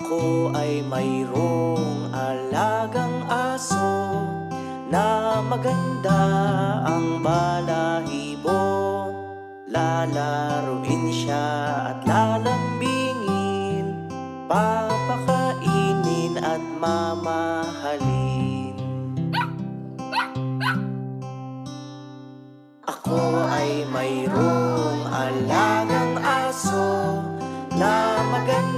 Ako ay mayroong alagang aso na maganda ang balahibo. Lalaruin siya at lalambingin, papakainin at mamahalin. Ako ay mayroong alagang aso na maganda